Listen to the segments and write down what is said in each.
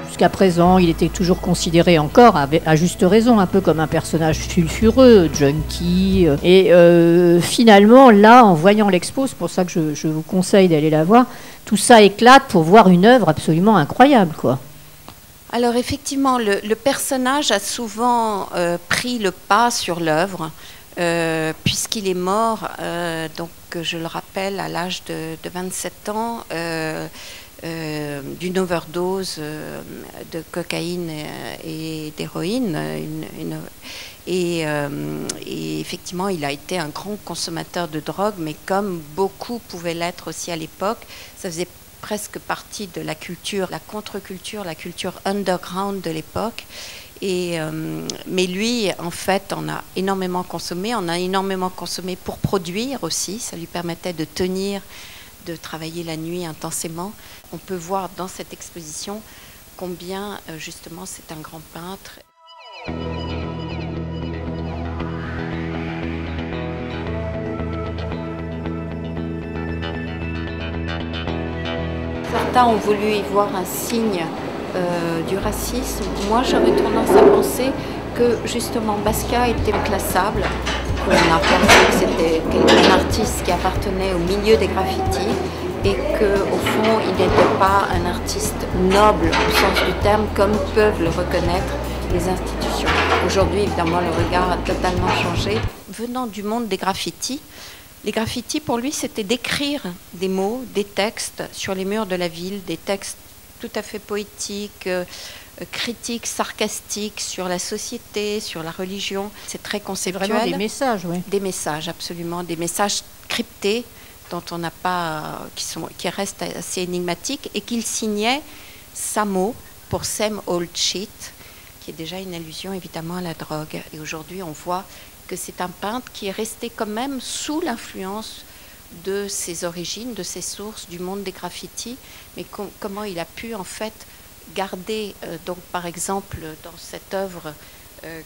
Jusqu'à présent, il était toujours considéré encore, à juste raison, un peu comme un personnage sulfureux, junkie. Et finalement, là, en voyant l'expo, c'est pour ça que je vous conseille d'aller la voir, tout ça éclate pour voir une œuvre absolument incroyable, quoi. Alors effectivement, le personnage a souvent pris le pas sur l'œuvre, puisqu'il est mort, donc je le rappelle, à l'âge de 27 ans, d'une overdose de cocaïne et d'héroïne. Et effectivement, il a été un grand consommateur de drogue, mais comme beaucoup pouvaient l'être aussi à l'époque, ça faisait presque partie de la culture, la contre-culture, la culture underground de l'époque. Mais lui, en fait, on a énormément consommé pour produire aussi. Ça lui permettait de tenir, de travailler la nuit intensément. On peut voir dans cette exposition combien, justement, c'est un grand peintre. Certains ont voulu y voir un signe du racisme. Moi, j'aurais tendance à penser que, justement, Basquiat était inclassable. On a pensé que c'était un artiste qui appartenait au milieu des graffitis et qu'au fond, il n'était pas un artiste noble au sens du terme, comme peuvent le reconnaître les institutions. Aujourd'hui, évidemment, le regard a totalement changé. Venant du monde des graffitis, les graffitis, pour lui, c'était d'écrire des mots, des textes sur les murs de la ville, des textes tout à fait poétiques, critiques, sarcastiques sur la société, sur la religion. C'est très conceptuel. Vraiment des messages, oui. Des messages, absolument. Des messages cryptés dont on n'a pas, qui restent assez énigmatiques et qu'il signait Samo pour Same Old Shit, qui est déjà une allusion évidemment à la drogue. Et aujourd'hui, on voit que c'est un peintre qui est resté quand même sous l'influence de ses origines, de ses sources, du monde des graffitis, mais comment il a pu en fait garder, donc par exemple dans cette œuvre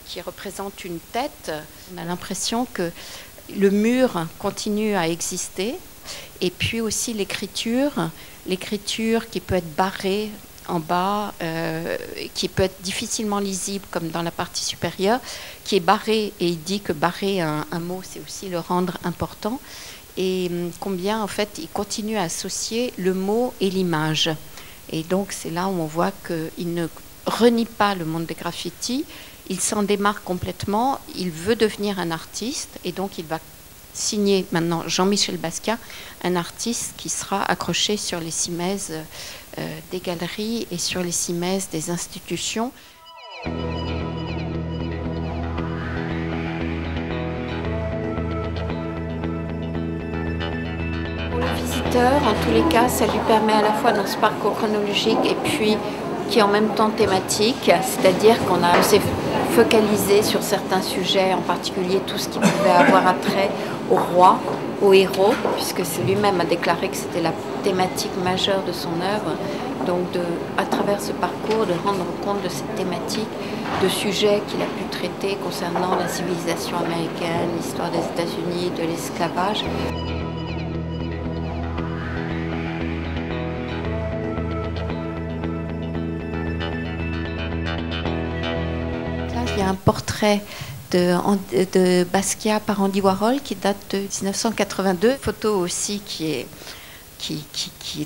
qui représente une tête, on a l'impression que le mur continue à exister, et puis aussi l'écriture qui peut être barrée en bas, qui peut être difficilement lisible comme dans la partie supérieure, qui est barrée, et il dit que barrer un mot, c'est aussi le rendre important, et combien en fait il continue à associer le mot et l'image. Et donc c'est là où on voit qu'il ne renie pas le monde des graffitis, il s'en démarque complètement, il veut devenir un artiste, et donc il va signer maintenant Jean-Michel Basquiat, un artiste qui sera accroché sur les cimaises des galeries et sur les cimaises des institutions. Pour le visiteur, en tous les cas, ça lui permet à la fois dans ce parcours chronologique et puis qui est en même temps thématique, c'est-à-dire qu'on s'est focalisé sur certains sujets, en particulier tout ce qui pouvait avoir attrait au roi, au héros, puisque lui-même a déclaré que c'était la thématique majeure de son œuvre. Donc à travers ce parcours, de rendre compte de cette thématique, de sujets qu'il a pu traiter concernant la civilisation américaine, l'histoire des États-Unis, de l'esclavage. Il y a un portrait de Basquiat par Andy Warhol qui date de 1982. Photo aussi qui est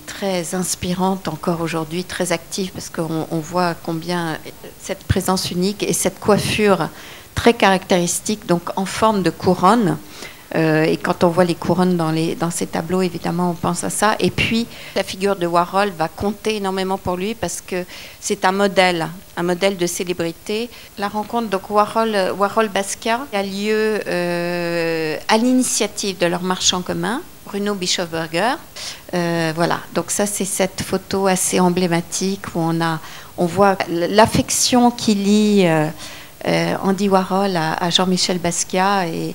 très inspirante encore aujourd'hui, très active, parce qu'on voit combien cette présence unique et cette coiffure très caractéristique, donc en forme de couronne. Et quand on voit les couronnes dans ces tableaux, évidemment, on pense à ça. Et puis, la figure de Warhol va compter énormément pour lui parce que c'est un modèle de célébrité. La rencontre, donc Warhol-Basquiat, a lieu à l'initiative de leur marchand commun, Bruno Bischofberger. Voilà, donc ça, c'est cette photo assez emblématique où on voit l'affection qui lie Andy Warhol à Jean-Michel Basquiat et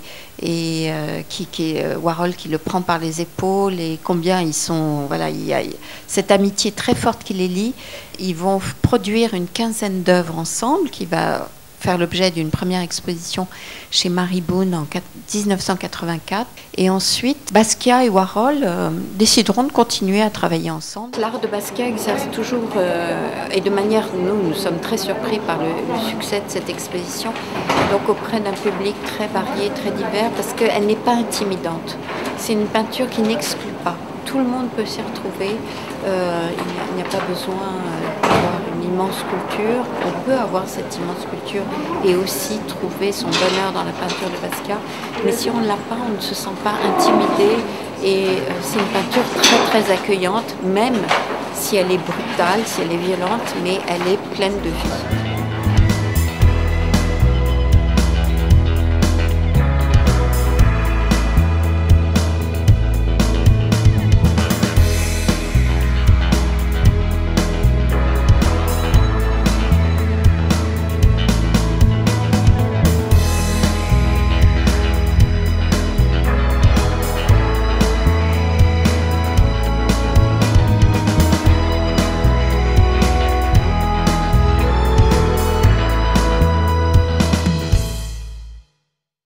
Warhol qui le prend par les épaules et combien ils sont, voilà, il y a cette amitié très forte qui les lie. Ils vont produire une quinzaine d'œuvres ensemble qui va faire l'objet d'une première exposition chez Mary Boone en 1984. Et ensuite, Basquiat et Warhol décideront de continuer à travailler ensemble. L'art de Basquiat exerce toujours, et de manière, nous sommes très surpris par le succès de cette exposition, donc auprès d'un public très varié, très divers, parce qu'elle n'est pas intimidante. C'est une peinture qui n'exclut pas. Tout le monde peut s'y retrouver. Il n'y a pas besoin d'avoir une immense culture. On peut avoir cette immense culture et aussi trouver son bonheur dans la peinture de Basquiat. Mais si on ne l'a pas, on ne se sent pas intimidé. Et c'est une peinture très très accueillante, même si elle est brutale, si elle est violente, mais elle est pleine de vie.